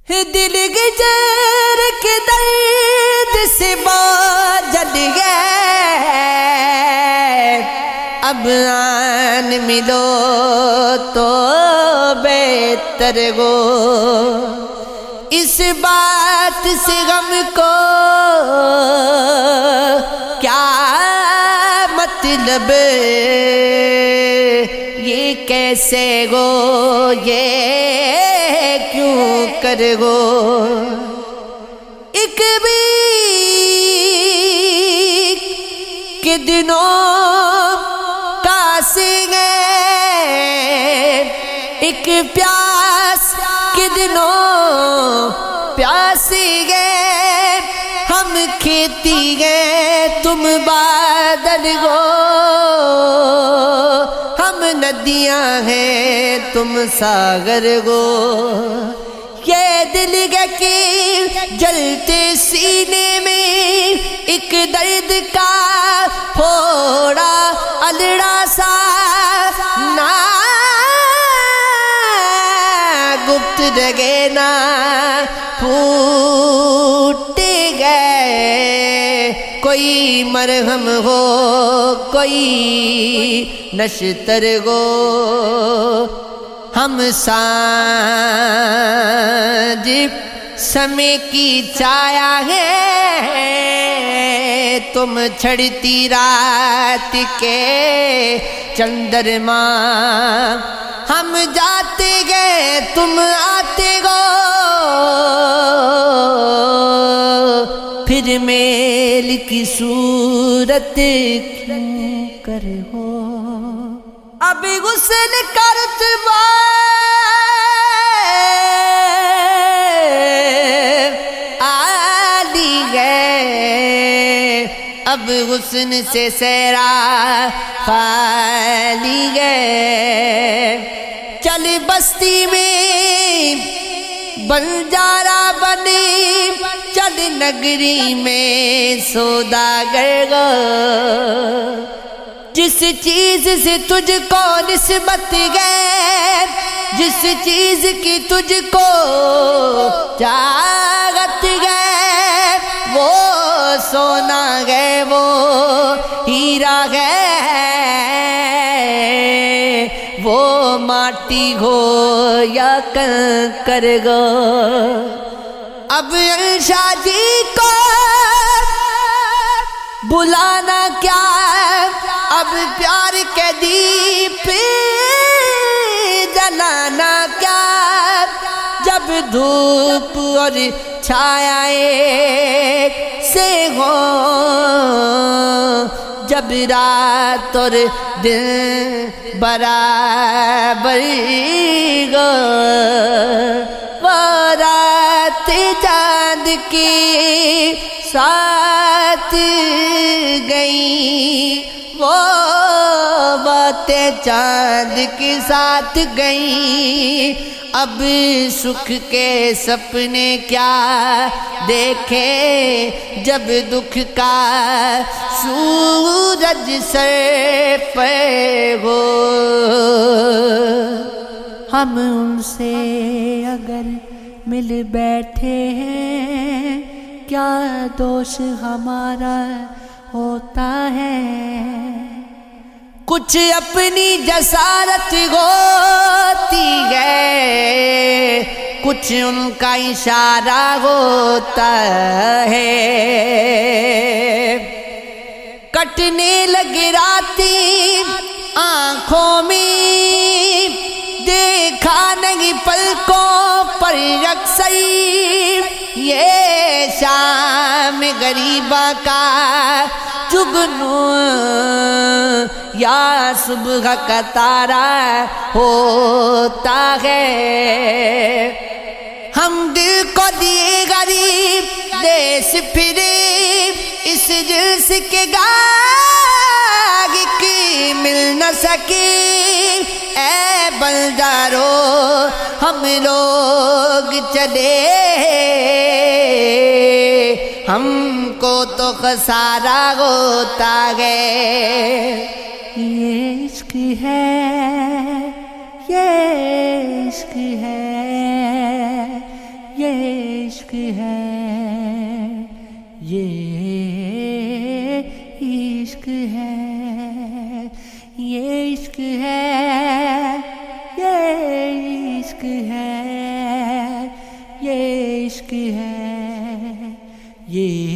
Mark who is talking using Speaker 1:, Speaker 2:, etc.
Speaker 1: دل گجر کے درد سے باجل گئے، اب آن ملو تو بہتر گو، اس بات سے غم کو کیا مطلب، یہ کیسے گو، یہ کیوں کر گو، ایک بھی کے دنوں کا سنگے، ایک پیاس کے دنوں پیاسی گئے، ہم کھیتی گئے تم بادل گو، ہم ندیاں ہیں تم ساگر گو، یہ دل کے جلتے سینے میں ایک درد کا پھوڑا الڑا سا نا گپت رگے نا پھوٹ گئے، کوئی مرہم ہو کوئی نشتر گو، ہم سانج سمے کی چھایا ہے، تم چھڑتی رات کے چندرما، ہم جاتے گئے تم آتے گو، پھر میل کی صورت کیوں کر ہو، اب غسل کرتبہ آلی گئے، اب حسن سے سیرا خالی گئے، چل بستی میں بنجارا بنی، چل نگری میں سوداگر گو، جس چیز سے تجھ کو نسبت گئے، جس چیز کی تجھ کو چاہت گئے، وہ سونا گئے وہ ہیرا گئے، وہ ماٹی ہو یا کنکر گو، اب شاہ جی کو بلانا کیا، اب پیار کے دیپ جلانا کیا، جب دھوپ اور چھایا ایک سے ہو، جب رات اور دن برابر گو، وہ رات چاند کی ساتھ گئی، وہ باتیں چاند کے ساتھ گئیں، اب سکھ کے سپنے کیا دیکھے، جب دکھ کا سورج سر پہ ہو، ہم ان سے اگر مل بیٹھے ہیں، کیا دوش ہمارا ہوتا ہے، کچھ اپنی جسارت ہوتی ہے، کچھ ان کا اشارہ ہوتا ہے، کٹنے لگے راتی آنکھوں میں، دیکھا نہیں پلکوں پر یکسر، یہ شام غریبہ کا جگنو یا صبح کا تارا ہوتا ہے، ہم دل کو دیے غریب دیس پھرے، اس جنس کے گاہک مل نہ سکے، اے بلدارو ہم لوگ چلے، ہم کو تو خسارہ ہوتا ہے، یہ عشق ہے، یہ عشق ہے، یہ عشق ہے، یہ عشق ہے، یہ عشق ہے، یہ عشق ہے، یہ عشق ہے، یہ